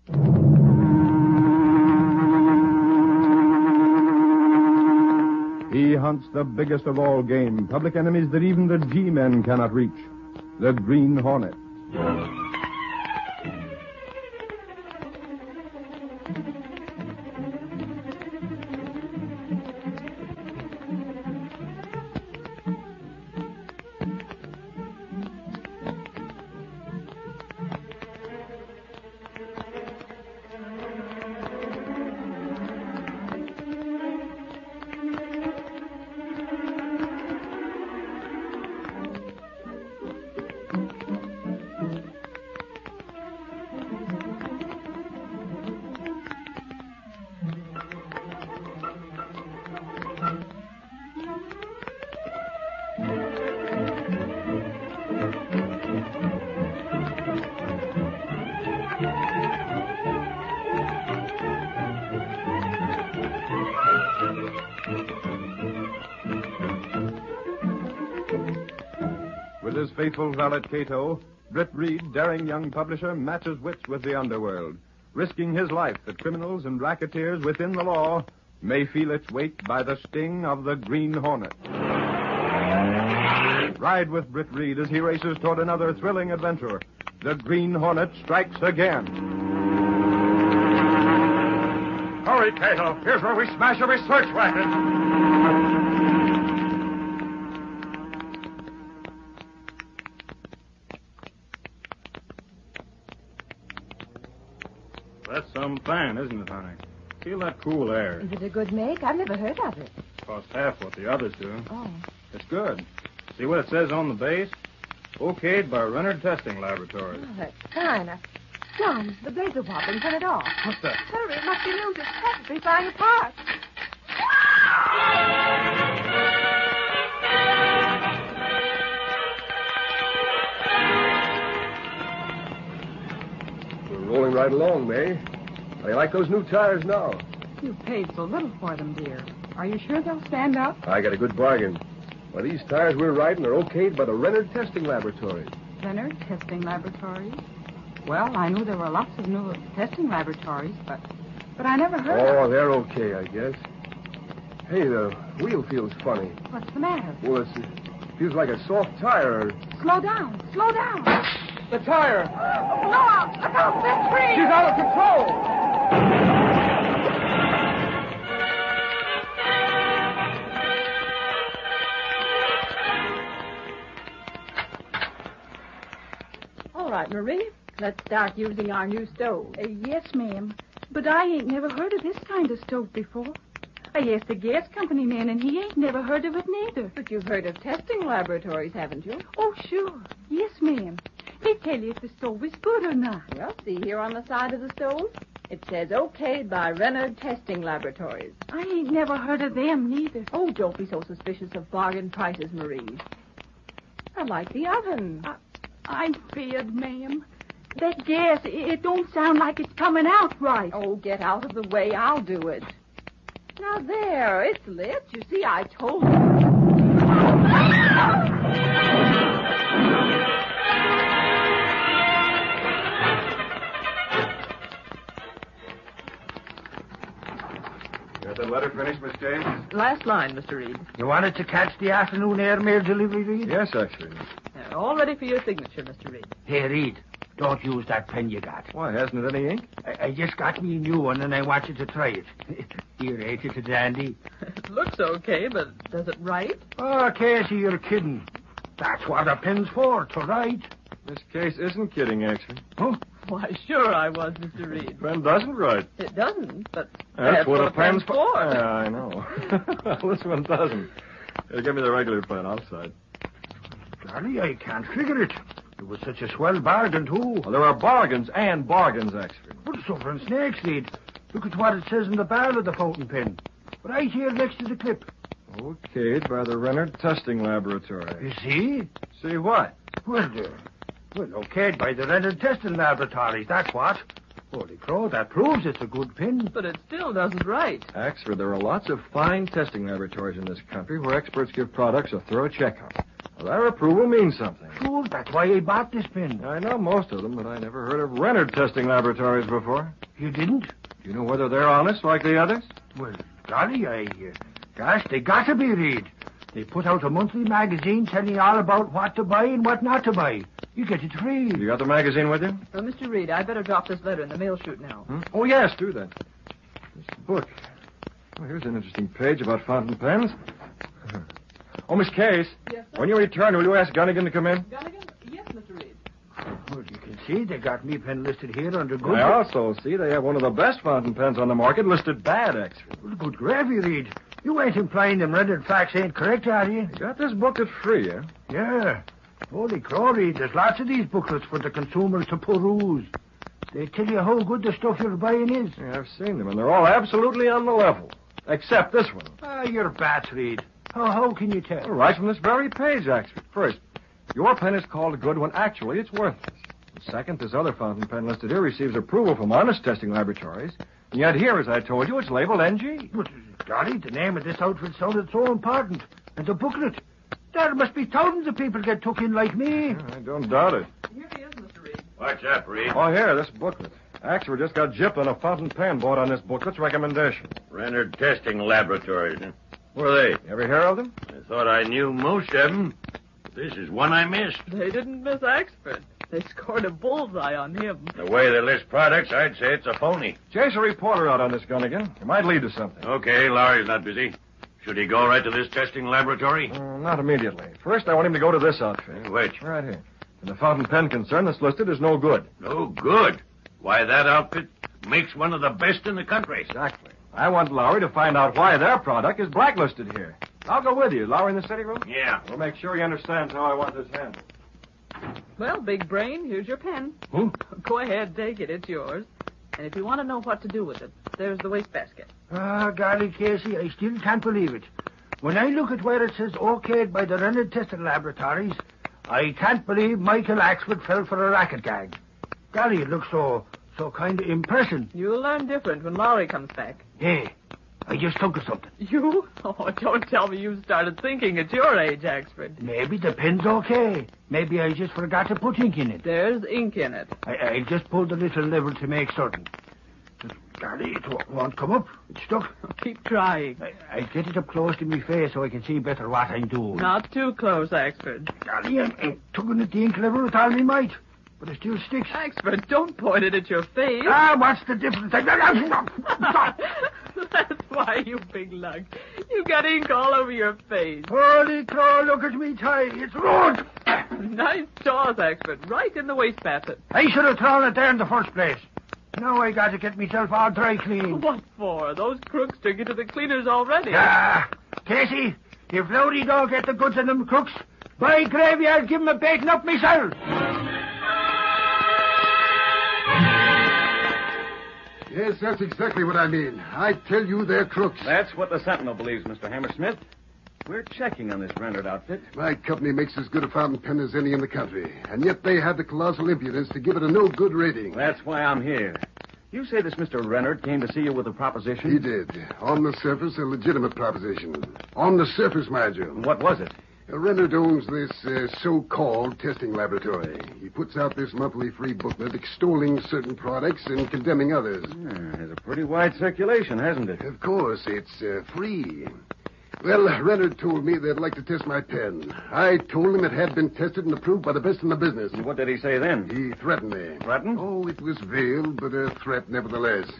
He hunts the biggest of all game, public enemies that even the G-men cannot reach, the Green Hornet. With his faithful valet Cato, Britt Reed, daring young publisher, matches wits with the underworld, risking his life that criminals and racketeers within the law may feel its weight by the sting of the Green Hornet. Ride with Britt Reed as he races toward another thrilling adventure. The Green Hornet strikes again. Hurry, Cato. Here's where we smash every search wagon. That's some fan, isn't it, honey? Feel that cool air. Is it a good make? I've never heard of it. Costs half what the others do. Oh. It's good. See what it says on the base? Okayed by Renner Testing Laboratories. Oh, that's kind of... John, the blades are wobbling. Turn it off. What's that? Hurry, it must be news. It's probably flying apart. Rolling right along, May. How do you like those new tires now? You paid so little for them, dear. Are you sure they'll stand up? I got a good bargain. Why, these tires we're riding are okayed by the Renner Testing Laboratories. Renner Testing Laboratories? Well, I knew there were lots of new testing laboratories, but I never heard of... Oh, they're okay, I guess. Hey, the wheel feels funny. What's the matter? Well, it feels like a soft tire. Slow down. Slow down. The tire! Blow out! Look out! That tree! She's out of control! All right, Marie. Let's start using our new stove. Yes, ma'am. But I ain't never heard of this kind of stove before. I asked the gas company man, and he ain't never heard of it neither. But you've heard of testing laboratories, haven't you? Oh, sure. Yes, ma'am. They tell you if the stove is good or not. Well, see here on the side of the stove? It says okayed by Renner Testing Laboratories. I ain't never heard of them neither. Oh, don't be so suspicious of bargain prices, Marie. I like the oven. I'm feared, ma'am. That gas, it don't sound like it's coming out right. Oh, get out of the way. I'll do it. Now, there. It's lit. You see, I told you. Got the letter finished, Miss James? Last line, Mr. Reed. You wanted to catch the afternoon airmail delivery, Reed? Yes, actually. All ready for your signature, Mr. Reed. Hey, Reed, don't use that pen you got. Why, hasn't it any ink? I just got me a new one, and I want you to try it. Here, ain't it a dandy? It looks okay, but does it write? Oh, Casey, you're kidding. That's what a pen's for, to write. This case isn't kidding, actually. Huh? Why, sure I was, Mr. Reed. Pen doesn't write. It doesn't, but That's what a pen's for. Yeah, I know. Well, this one doesn't. Here, give me the regular pen. I'll sign. Golly, I can't figure it. It was such a swell bargain, too. Well, there are bargains and bargains, actually. But it's over in Snake's, Reed. Look at what it says in the barrel of the fountain pen. Right here next to the clip. Okayed by the Renner Testing Laboratory. You see? See what? Well, okayed by the Renner Testing Laboratories, that's what. Holy crow, that proves it's a good pen. But it still doesn't write. Axford, there are lots of fine testing laboratories in this country where experts give products a thorough checkup. Well, their approval means something. Sure, that's why I bought this pen. I know most of them, but I never heard of Renard testing laboratories before. You didn't? Do you know whether they're honest like the others? Well, golly, gosh, they got to be, Reed. They put out a monthly magazine telling you all about what to buy and what not to buy. You get it free. You got the magazine with you? Well, Mr. Reed, I'd better drop this letter in the mail chute now. Oh, yes, do that. This book. Oh, here's an interesting page about fountain pens. Oh, Miss Case. Yes, sir? When you return, will you ask Gunnigan to come in? Gunnigan? Yes, Mr. Reed. Well, you can see they got me pen listed here under good. I also see they have one of the best fountain pens on the market listed bad, actually. Well, good gravy, Reed. You ain't implying them rendered facts ain't correct, are you? You got this booklet free, eh? Yeah. Holy crow, Reed. There's lots of these booklets for the consumers to peruse. They tell you how good the stuff you're buying is. Yeah, I've seen them, and they're all absolutely on the level. Except this one. Ah, you're bats, Reed. How can you tell? Well, right from this very page, actually. First, your pen is called good when actually it's worthless. Second, this other fountain pen listed here receives approval from honest testing laboratories. And yet here, as I told you, it's labeled NG. But, golly, the name of this outfit sounded so important. And the booklet. There must be thousands of people get took in like me. I don't doubt it. Here he is, Mr. Reed. What's up, Reed? Oh, here, this booklet. Actually, just got gypped on a fountain pen bought on this booklet's recommendation. Renard Testing Laboratories. Huh? Who are they? You ever hear of them? I thought I knew most of them. This is one I missed. They didn't miss Axford. They scored a bullseye on him. The way they list products, I'd say it's a phony. Chase a reporter out on this, Gunnigan. It might lead to something. Okay, Lowry's not busy. Should he go right to this testing laboratory? Not immediately. First, I want him to go to this outfit. Which? Right here. And the fountain pen concern that's listed is no good. No good. Why, that outfit makes one of the best in the country. Exactly. I want Lowry to find out why their product is blacklisted here. I'll go with you. Lowry in the city room? Yeah. We'll make sure he understands how I want this handled. Well, big brain, here's your pen. Go ahead, take it. It's yours. And if you want to know what to do with it, there's the wastebasket. Ah, golly, Casey, I still can't believe it. When I look at where it says okayed by the Renard Testing Laboratories, I can't believe Michael Axford fell for a racket gang. Golly, it looks so kind of impressive. You'll learn different when Lowry comes back. Hey, I just thought of something. You? Oh, don't tell me you started thinking at your age, Axford. Maybe the pen's okay. Maybe I just forgot to put ink in it. There's ink in it. I just pulled the little lever to make certain. But, golly, it won't come up. It's stuck. Keep trying. I get it up close to my face so I can see better what I'm doing. Not too close, Axford. Golly, I'm tugging at the ink lever with all my might. But it still sticks. Axford, don't point it at your face. Ah, what's the difference? That's why, you big lug. You got ink all over your face. Holy crow, look at me tie. It's rude. Nice jaws, Axford. Right in the wastebasket. I should have thrown it there in the first place. Now I got to get myself all dry clean. What for? Those crooks took you to the cleaners already. Ah, Casey, if Lowry don't get the goods on them crooks, by gravy, I'll give him a baiting up myself. Yes, that's exactly what I mean. I tell you, they're crooks. That's what the Sentinel believes, Mr. Hammersmith. We're checking on this Renard outfit. My company makes as good a fountain pen as any in the country, and yet they have the colossal impudence to give it a no-good rating. That's why I'm here. You say this Mr. Renard came to see you with a proposition? He did. On the surface, a legitimate proposition. On the surface, mind you. What was it? Renard owns this so-called testing laboratory. He puts out this monthly free booklet extolling certain products and condemning others. Has a pretty wide circulation, hasn't it? Of course, it's free. Well, Renard told me they'd like to test my pen. I told him it had been tested and approved by the best in the business. What did he say then? He threatened me. Threatened? Oh, it was veiled, but a threat nevertheless.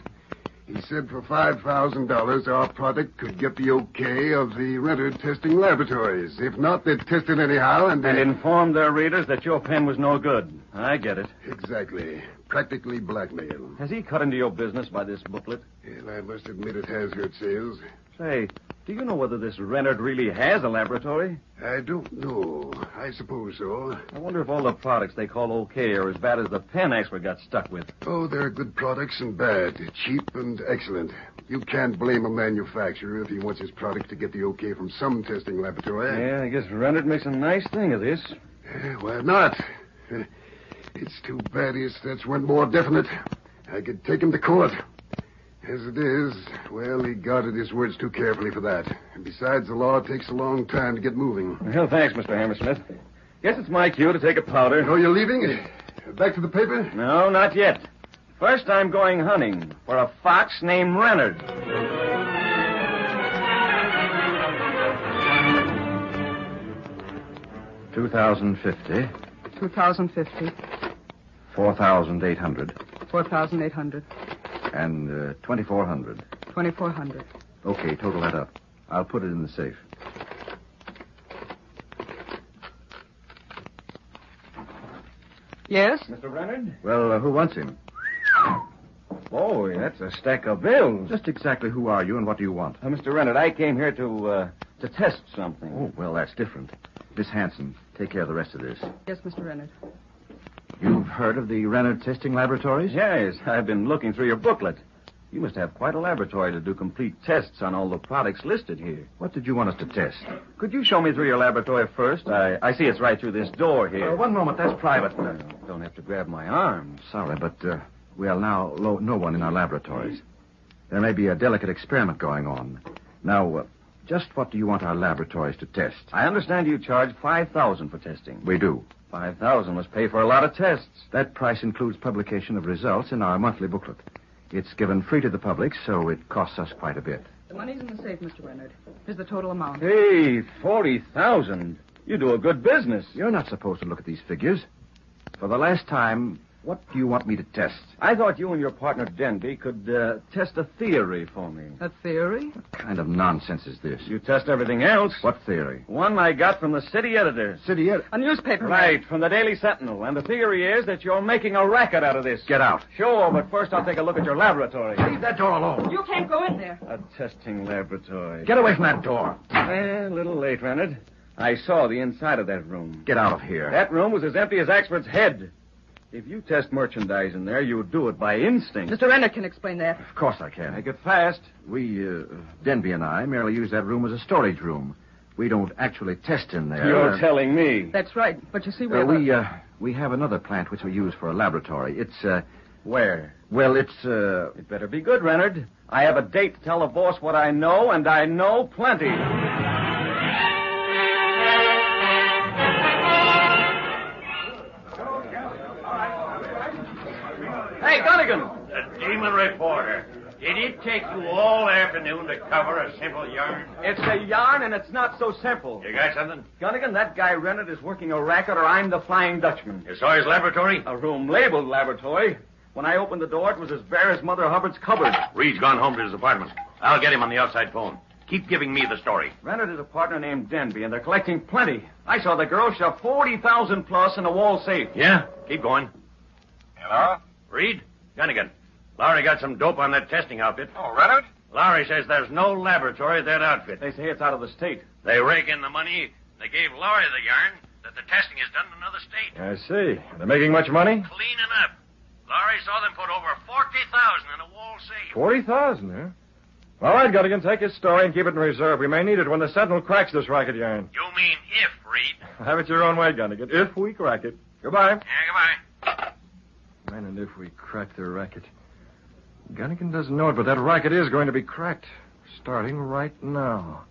He said for $5,000 our product could get the okay of the Renard Testing Laboratories. If not, they'd test it anyhow and inform their readers that your pen was no good. I get it. Exactly. Practically blackmail. Has he cut into your business by this booklet? Well, I must admit it has hurt sales. Say, do you know whether this Renard really has a laboratory? I don't know. I suppose so. I wonder if all the products they call okay are as bad as the pen Axford got stuck with. Oh, there are good products and bad. Cheap and excellent. You can't blame a manufacturer if he wants his product to get the okay from some testing laboratory. Yeah, I guess Renard makes a nice thing of this. Why not? It's too bad his threats weren't more definite. I could take him to court. As it is, well, he guarded his words too carefully for that. And besides, the law takes a long time to get moving. Well, thanks, Mr. Hammersmith. Guess it's my cue to take a powder. Oh, you're leaving? Back to the paper? No, not yet. First, I'm going hunting for a fox named Renard. $2,050. $2,050. $4,800. $4,800. And $2,400. $2,400. Okay, total that up. I'll put it in the safe. Yes? Mr. Renard? Well, who wants him? Oh, that's a stack of bills. Just exactly who are you and what do you want? Mr. Renard, I came here to test something. Oh, well, that's different. Miss Hanson, take care of the rest of this. Yes, Mr. Renard. You've heard of the Renard Testing Laboratories? Yes, I've been looking through your booklet. You must have quite a laboratory to do complete tests on all the products listed here. What did you want us to test? Could you show me through your laboratory first? I see it's right through this door here. One moment, that's private. Don't have to grab my arm. Sorry, but we allow no one in our laboratories. There may be a delicate experiment going on. Now, just what do you want our laboratories to test? I understand you charge $5,000 for testing. We do. $5,000 must pay for a lot of tests. That price includes publication of results in our monthly booklet. It's given free to the public, so it costs us quite a bit. The money's in the safe, Mr. Renard. Here's the total amount. Hey, $40,000. You do a good business. You're not supposed to look at these figures. For the last time, what do you want me to test? I thought you and your partner Denby could test a theory for me. A theory? What kind of nonsense is this? You test everything else. What theory? One I got from the city editor. City editor? A newspaper. Right, from the Daily Sentinel. And the theory is that you're making a racket out of this. Get out. Sure, but first I'll take a look at your laboratory. Leave that door alone. You can't go in there. A testing laboratory. Get away from that door. A little late, Renard. I saw the inside of that room. Get out of here. That room was as empty as Axford's head. If you test merchandise in there, you would do it by instinct. Mr. Renard can explain that. Of course I can. Make it fast. We, Denby and I, merely use that room as a storage room. We don't actually test in there. You're telling me. That's right. But you see, we have another plant which we use for a laboratory. It's, where? Well, it's, It better be good, Renard. I have a date to tell the boss what I know, and I know plenty. Hey, Gunnigan! The demon reporter. Did it take you all afternoon to cover a simple yarn? It's a yarn, and it's not so simple. You got something? Gunnigan, that guy Renard is working a racket, or I'm the Flying Dutchman. You saw his laboratory? A room labeled laboratory. When I opened the door, it was as bare as Mother Hubbard's cupboard. Reed's gone home to his apartment. I'll get him on the outside phone. Keep giving me the story. Renard is a partner named Denby, and they're collecting plenty. I saw the girl shove $40,000 plus in a wall safe. Yeah? Keep going. Hello? Reed? Gunnigan. Lowry got some dope on that testing outfit. Oh, Renard? Lowry says there's no laboratory at that outfit. They say it's out of the state. They rake in the money. They gave Lowry the yarn that the testing is done in another state. I see. They're making much money? Cleaning up. Lowry saw them put over $40,000 in a wall safe. 40,000, huh? All right, Gunnigan, take his story and keep it in reserve. We may need it when the Sentinel cracks this racket yarn. You mean if, Reed? Have it your own way, Gunnigan. If we crack it. Goodbye. Yeah, goodbye. When and if we crack the racket. Gunnigan doesn't know it, but that racket is going to be cracked. Starting right now.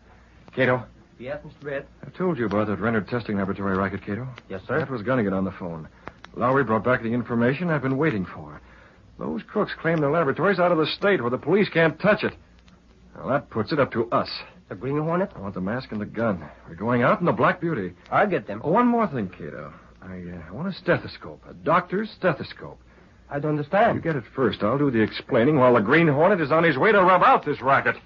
Cato. Yes, Mr. Red? I told you about that Renard testing laboratory racket, Cato. Yes, sir. That was Gunnigan on the phone. Lowry brought back the information I've been waiting for. Those crooks claim their laboratory's out of the state where the police can't touch it. Well, that puts it up to us. The Green Hornet? I want the mask and the gun. We're going out in the Black Beauty. I'll get them. Oh, one more thing, Cato. I want a stethoscope. A doctor's stethoscope. I don't understand. You get it first. I'll do the explaining while the Green Hornet is on his way to rub out this racket.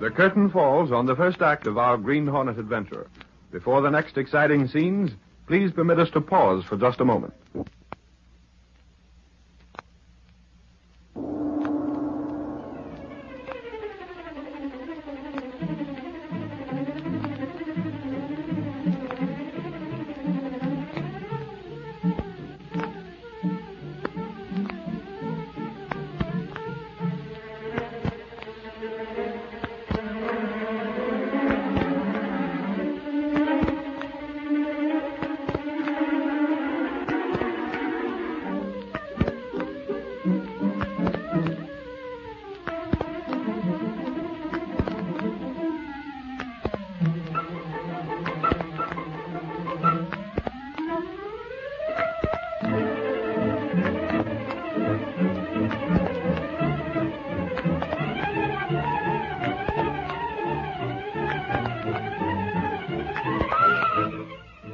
The curtain falls on the first act of our Green Hornet adventure. Before the next exciting scenes, please permit us to pause for just a moment.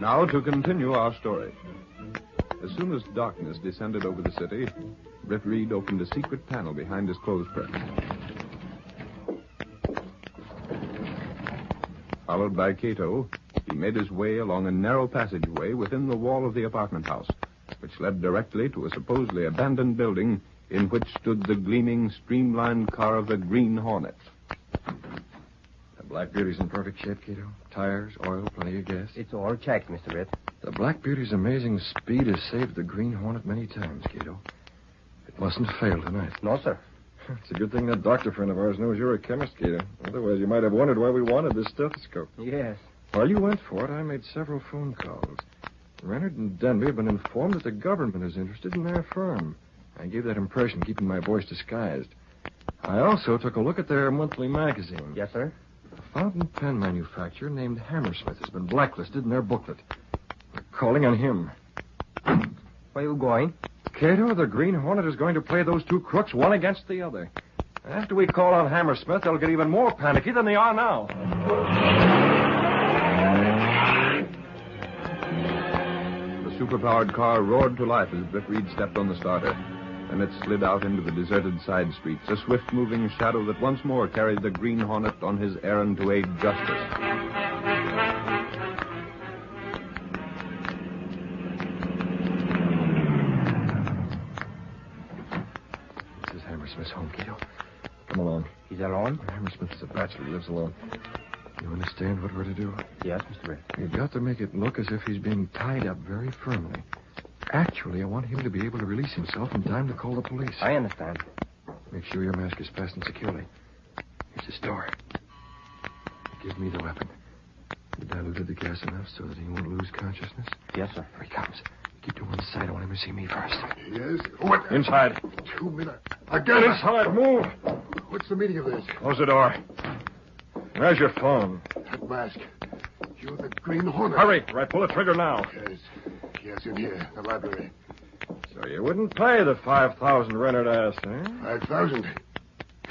Now to continue our story. As soon as darkness descended over the city, Britt Reed opened a secret panel behind his clothes press. Followed by Cato, he made his way along a narrow passageway within the wall of the apartment house, which led directly to a supposedly abandoned building in which stood the gleaming, streamlined car of the Green Hornet. The Black Beauty's in perfect shape, Cato. Tires, oil, plenty of gas. It's all checked, Mr. Britt. The Black Beauty's amazing speed has saved the Green Hornet many times, Cato. It mustn't fail tonight. No, sir. It's a good thing that doctor friend of ours knows you're a chemist, Cato. Otherwise, you might have wondered why we wanted this stethoscope. Yes. While you went for it, I made several phone calls. Renard and Denby have been informed that the government is interested in their firm. I gave that impression, keeping my voice disguised. I also took a look at their monthly magazine. Yes, sir. A fountain pen manufacturer named Hammersmith has been blacklisted in their booklet. We're calling on him. Where are you going? Cato, the Green Hornet is going to play those two crooks one against the other. After we call on Hammersmith, they'll get even more panicky than they are now. The superpowered car roared to life as Britt Reed stepped on the starter. Then it slid out into the deserted side streets, a swift-moving shadow that once more carried the Green Hornet on his errand to aid justice. This is Hammersmith's home, Cato. Come along. He's alone? Hammersmith is a bachelor. He lives alone. You understand what we're to do? Yes, Mr. Britt. You've got to make it look as if he's being tied up very firmly. Actually, I want him to be able to release himself in time to call the police. I understand. Make sure your mask is fastened securely. Here's his door. Give me the weapon. You diluted the gas enough so that he won't lose consciousness? Yes, sir. Here he comes. Keep to one side. I want him to see me first. Yes? What? Inside. 2 minutes. I got it. Inside. Move. What's the meaning of this? Close the door. Where's your phone? That mask. You're the Green Hornet. Hurry. Right, pull the trigger now. Yes. Yes, in here. The library. So you wouldn't pay the $5,000 Renard asked, eh? 5,000.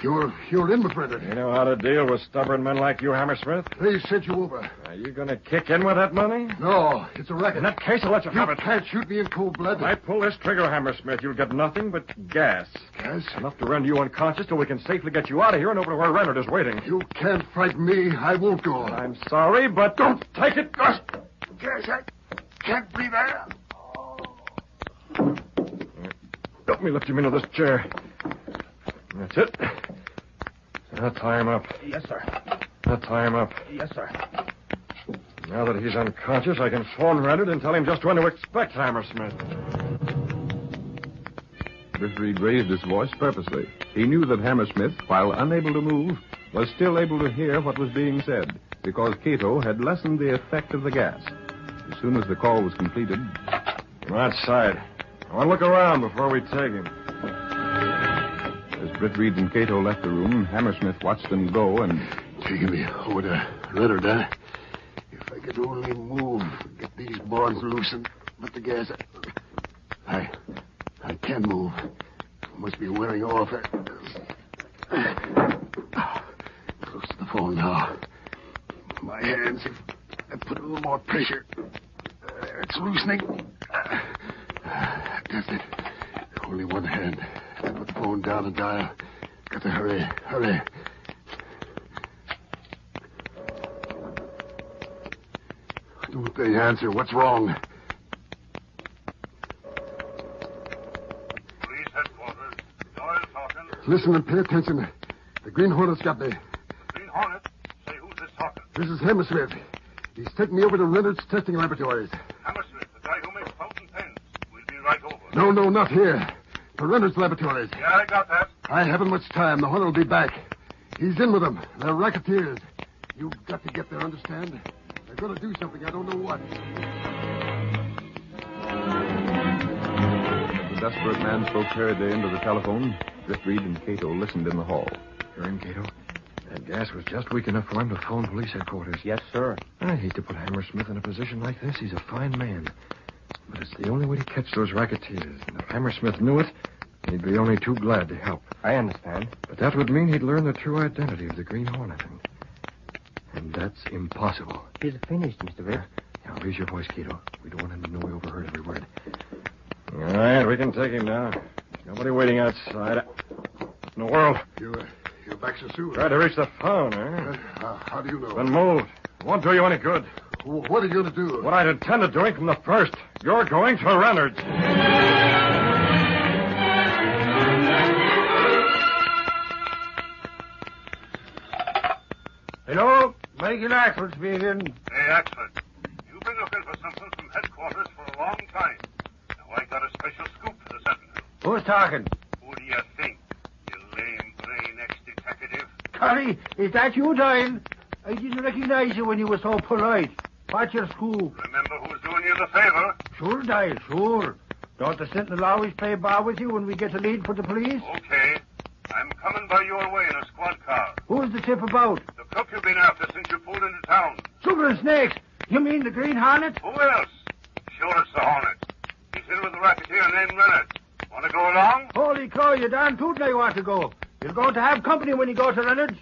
You're in with Renard. You know how to deal with stubborn men like you, Hammersmith? They sent you over. Are you going to kick in with that money? No, it's a racket. In that case, I'll let you have it. You can't shoot me in cold blood. If I pull this trigger, Hammersmith, you'll get nothing but gas. Gas? Enough to render you unconscious till we can safely get you out of here and over to where Renard is waiting. You can't frighten me. I won't go. I'm sorry, but don't take it. Gas, I can't breathe air. Help me lift him into this chair. That's it. Now tie him up. Yes, sir. Now tie him up. Yes, sir. Now that he's unconscious, I can phone Renard and tell him just when to expect Hammersmith. Britt Reed raised his voice purposely. He knew that Hammersmith, while unable to move, was still able to hear what was being said, because Cato had lessened the effect of the gas. As soon as the call was completed... Come outside. I want to look around before we take him. As Britt Reed and Cato left the room, Hammersmith watched them go and... Taking me over to Renard, huh? If I could only move, get these bonds loosened, but the gas... I can't move. Must be wearing off. Close to the phone now. My hands, if I put a little more pressure... it's loosening. That's it. Only one hand. I put the phone down and dial. Got to hurry. Don't they answer? What's wrong? Police headquarters. Doyle talking. Listen and pay attention. The Green Hornet's got me. Green Hornet? Say, who's this talking? This is Hammersmith. He's taking me over to Renard's testing laboratories. Hammersmith, the guy who makes fountain pens. We'll be right over. No, not here. To Renard's laboratories. Yeah, I got that. I haven't much time. The Hornet will be back. He's in with them. They're racketeers. You've got to get there, understand? They're going to do something. I don't know what. The desperate man spoke hurriedly into the telephone. Britt Reed and Cato listened in the hall. You're in, Cato. That gas was just weak enough for him to phone police headquarters. Yes, sir. I hate to put Hammersmith in a position like this. He's a fine man. But it's the only way to catch those racketeers. And if Hammersmith knew it, he'd be only too glad to help. I understand. But that would mean he'd learn the true identity of the Green Hornet. And that's impossible. He's finished, Mr. Britt. Yeah, Now, raise your voice, Cato. We don't want him to know we overheard every word. All right, we can take him now. Nobody waiting outside. In the world. You're back so soon. Tried to reach the phone, eh? How do you know? Been moved. Won't do you any good. What are you going to do? What I'd intended doing from the first. You're going to Reynolds. Hello? Michael Axford speaking. Hey, Axford. You've been looking for something from headquarters for a long time. Now, I got a special scoop for the Sentinel. Who's talking? Who do you think? You lame brain ex-detective. Curry, is that you, Doyle? I didn't recognize you when you were so polite. What's your scoop? Remember who's doing you the favor? Sure, Doyle, sure. Don't the Sentinel always play ball with you when we get a lead for the police? Okay. I'm coming by your way in a squad car. Who's the tip about? The crook you've been after since you pulled into town. Sugar and snakes. You mean the Green Hornet? Who else? Sure, it's the Hornet. He's in with a racketeer named Leonard. Want to go along? Holy cow, you darn tootin' I want to go. You're going to have company when you go to Reynolds.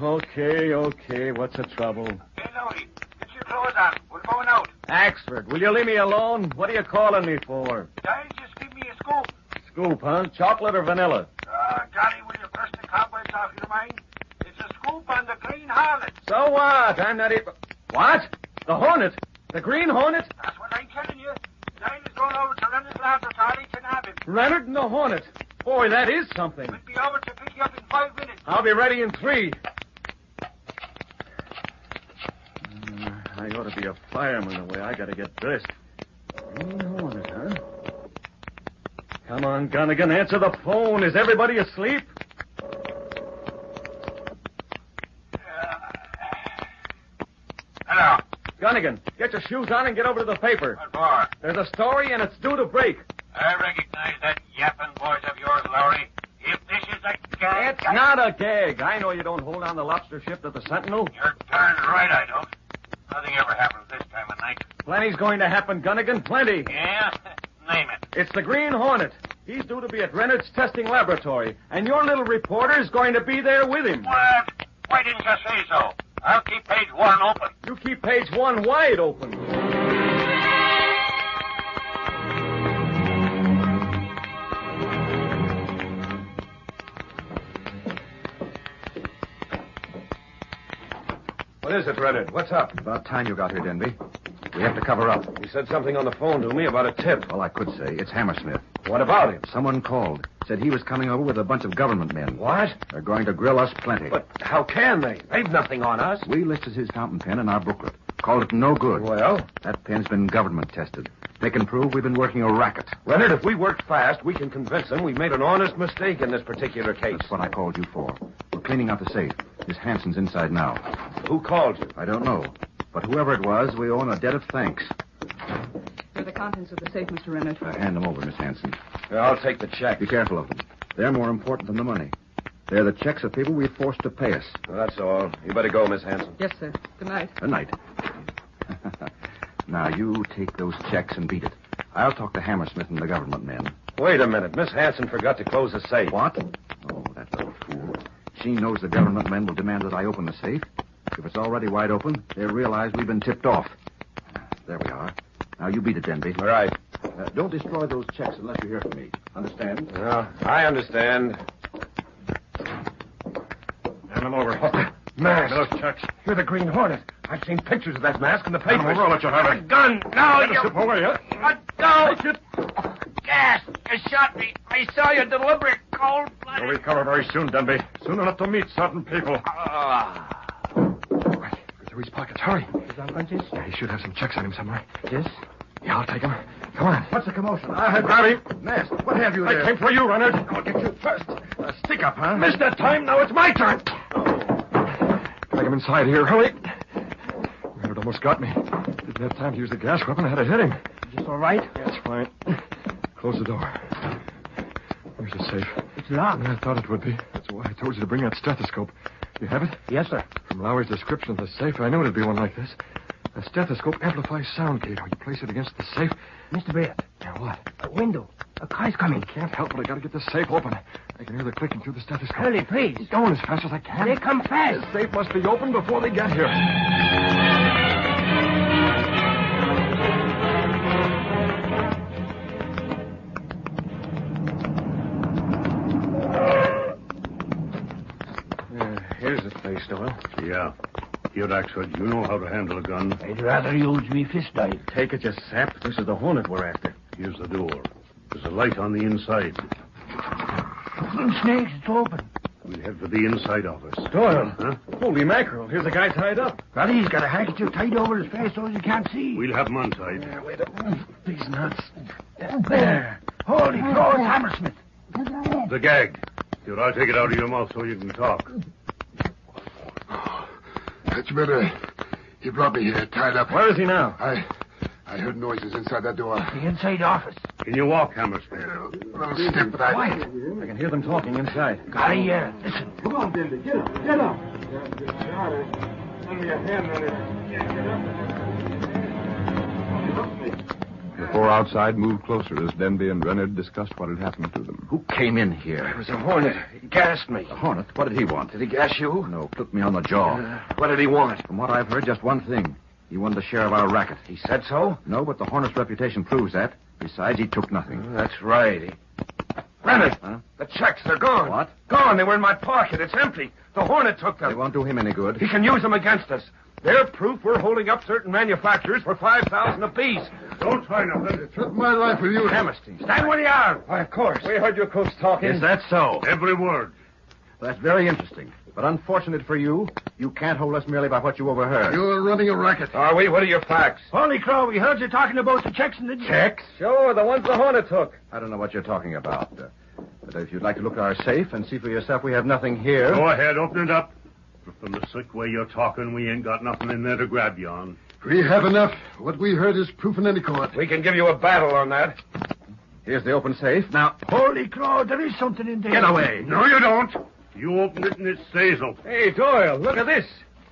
Okay. What's the trouble? Hey, Louie, get your clothes on. We're going out. Axford, will you leave me alone? What are you calling me for? Doyle, just give me a scoop. Scoop, huh? Chocolate or vanilla? Johnny, will you brush the cobwebs off your mind? It's a scoop on the Green Hornet. So what? I'm not even... What? The Hornet? The Green Hornet? That's what I'm telling you. Doyle is going over to Reynolds' laboratory to nab him. Leonard and the Hornet. Boy, that is something. We'll be over to pick you up in 5 minutes. I'll be ready in 3. I ought to be a fireman the way I got to get dressed. Green Hornet, huh? Come on, Gunnigan, answer the phone. Is everybody asleep? Hello. Gunnigan, get your shoes on and get over to the paper. What for? There's a story and it's due to break. I recognize that yapping voice of yours, Lowry. If this is a gag... It's not a gag. I know you don't hold on the lobster ship to the Sentinel. You're darn right I don't. Nothing ever happens this time of night. Plenty's going to happen, Gunnigan, plenty. Yeah? Name it. It's the Green Hornet. He's due to be at Reynolds' testing laboratory, and your little reporter is going to be there with him. What? Why didn't you say so? I'll keep page 1 open. You keep page 1 wide open. What is it, Reynard? What's up? About time you got here, Denby. We have to cover up. You said something on the phone to me about a tip. All I could say, it's Hammersmith. What about him? Someone called. Said he was coming over with a bunch of government men. What? They're going to grill us plenty. But how can they? They've nothing on us. We listed his fountain pen in our booklet. Called it no good. Well? That pen's been government tested. They can prove we've been working a racket. Leonard, if we work fast, we can convince them we've made an honest mistake in this particular case. That's what I called you for. We're cleaning out the safe. Miss Hanson's inside now. Who called you? I don't know. But whoever it was, we owe him a debt of thanks. For the contents of the safe, Mr. Reynolds. Hand them over, Miss Hanson. I'll take the check. Be careful of them. They're more important than the money. They're the checks of people we've forced to pay us. That's all. You better go, Miss Hanson. Yes, sir. Good night. Good night. Now, you take those checks and beat it. I'll talk to Hammersmith and the government men. Wait a minute. Miss Hanson forgot to close the safe. What? Oh, that little fool. She knows the government men will demand that I open the safe. If it's already wide open, they'll realize we've been tipped off. There we are. Now, you beat it, Denby. All right. Don't destroy those checks unless you hear from me. Understand? I understand. Hand them over. Mask. Those checks. You're the Green Hornet. I've seen pictures of that mask in the Hand them papers. over. I'll let you have it. Gun! No, you... Slip away, huh? No! Take it. Gas! You shot me. I saw you deliver it cold-blooded. We'll recover very soon, Denby. Soon enough to meet certain people. Right. Through his pockets. Hurry. Is unconscious? Yeah, he should have some checks on him somewhere. Yes? Yeah, I'll take him. Come on. What's the commotion? Grab him. Mask, what have you there? I came for you, Reynolds. I'll get you first. Stick up, huh? Missed that time. Now it's my turn. Drag him inside here. Hurry. Reynolds almost got me. Didn't have time to use the gas weapon. I had to hit him. Is this all right? That's fine. Close the door. Here's the safe. It's locked. I thought it would be. That's why I told you to bring that stethoscope. You have it? Yes, sir. From Lowry's description of the safe, I knew it'd be one like this. A stethoscope amplifies sound, Cato. You place it against the safe. Mr. Brett. Now, what? A window. A car's coming. I can't help it. I gotta get this safe open. I can hear the clicking through the stethoscope. Curly, please. Going as fast as I can. They come fast. The safe must be open before they get here. Here's the place, Doyle. Yeah. Here, Axford, you know how to handle a gun. I'd rather use me fist knife. Take it, you sap. This is the Hornet we're after. Here's the door. There's a light on the inside. Snakes, it's open. We'll head for the inside office. Doyle. Huh? Holy mackerel. Here's a guy tied up. Golly, he's got a handkerchief tied over his face so he can't see. We'll have him untied. Wait a... These nuts. There. Holy crow, it's Hammersmith. The gag. Here, I'll take it out of your mouth so you can talk. That's better. He brought me here, tied up. Where is he now? I heard noises inside that door. The inside office. Can you walk, Hammersmith? A little stiff, but I... Quiet. I can hear them talking inside. Golly, listen. Come on, Denver. Get up. Get up. Lend me a hand on The four outside moved closer as Denby and Renard discussed what had happened to them. Who came in here? It was a Hornet. He gassed me. The Hornet? What did he want? Did he gas you? No, clipped me on the jaw. What did he want? From what I've heard, just one thing. He wanted a share of our racket. He said so? No, but the Hornet's reputation proves that. Besides, he took nothing. That's right. Renard, Huh? the checks, they're gone. What? Gone. They were in my pocket. It's empty. The Hornet took They them. won't do him any good. He can use them against us. They're proof we're holding up certain manufacturers for $5,000 apiece. Don't try nothing. Took my life with you. Hammerstein, stand where you are. Why, of course. We heard your crooks talking. Is that so? Every word. That's very interesting. But unfortunate for you, you can't hold us merely by what you overheard. You're running a racket. Are we? What are your facts? Holy crow, we heard you talking about the checks and the... Checks? Sure, the ones the Hornet took. I don't know what you're talking about. But if you'd like to look at our safe and see for yourself we have nothing here... Go ahead, open it up. But from the slick way you're talking, we ain't got nothing in there to grab you on. We have enough. What we heard is proof in any court. We can give you a battle on that. Here's the open safe. Now, Holy crow, there is something in there. get away. No, you don't. You opened it and it stays open. Hey, Doyle, look at this.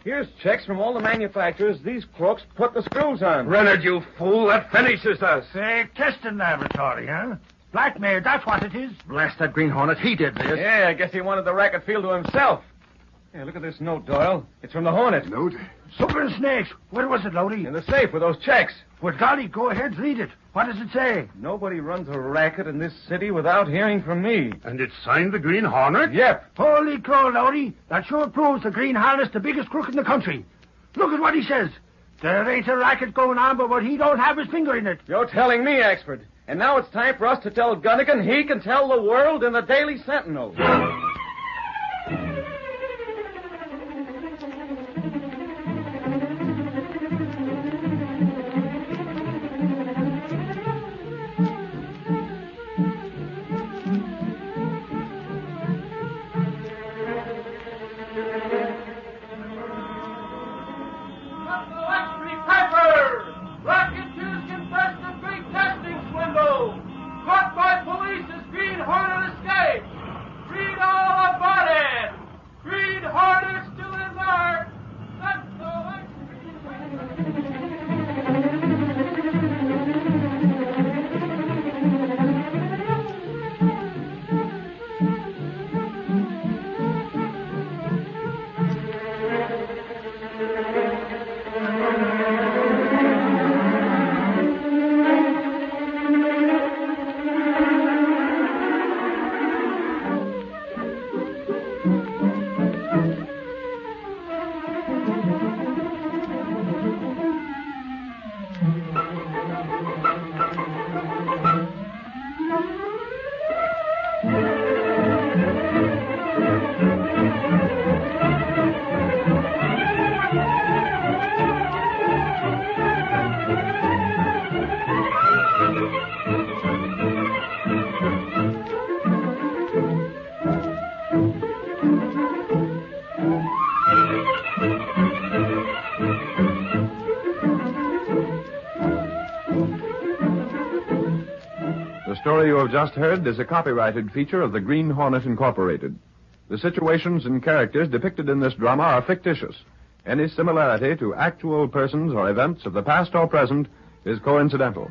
Here's checks from all the manufacturers these crooks put the screws on. Renard, you fool. That finishes us. Say, testing laboratory, huh? Blackmail, that's what it is. Blast that Green Hornet. He did this. Yeah, I guess he wanted the racket field to himself. Hey, look at this note, Doyle. It's from the Hornet. Note? Super snakes. Where was it, Lodi? In the safe with those checks. Well, golly, go ahead, read it. What does it say? Nobody runs a racket in this city without hearing from me. And it's signed the Green Hornet? Yep. Holy crow, Lodi. That sure proves the Green Hornet's the biggest crook in the country. Look at what he says. There ain't a racket going on, but what he don't have his finger in it. You're telling me, Axford. And now it's time for us to tell Gunnigan he can tell the world in the Daily Sentinel. Racketeers confessed to big testing swindle. Caught by police as Green Hornet escaped. Read all about it. Green Hornet still in there. That's The story you have just heard is a copyrighted feature of the Green Hornet Incorporated. The situations and characters depicted in this drama are fictitious. Any similarity to actual persons or events of the past or present is coincidental.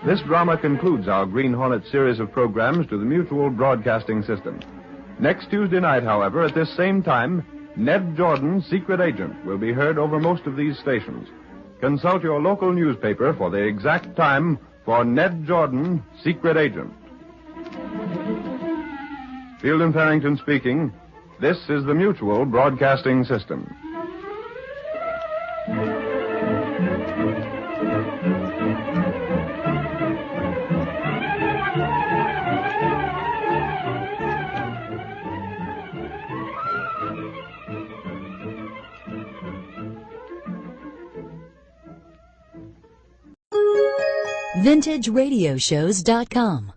This drama concludes our Green Hornet series of programs to the Mutual Broadcasting System. Next Tuesday night, however, at this same time, Ned Jordan, Secret Agent, will be heard over most of these stations. Consult your local newspaper for the exact time for Ned Jordan, Secret Agent. Field and Farrington speaking. This is the Mutual Broadcasting System. VintageRadioshows.com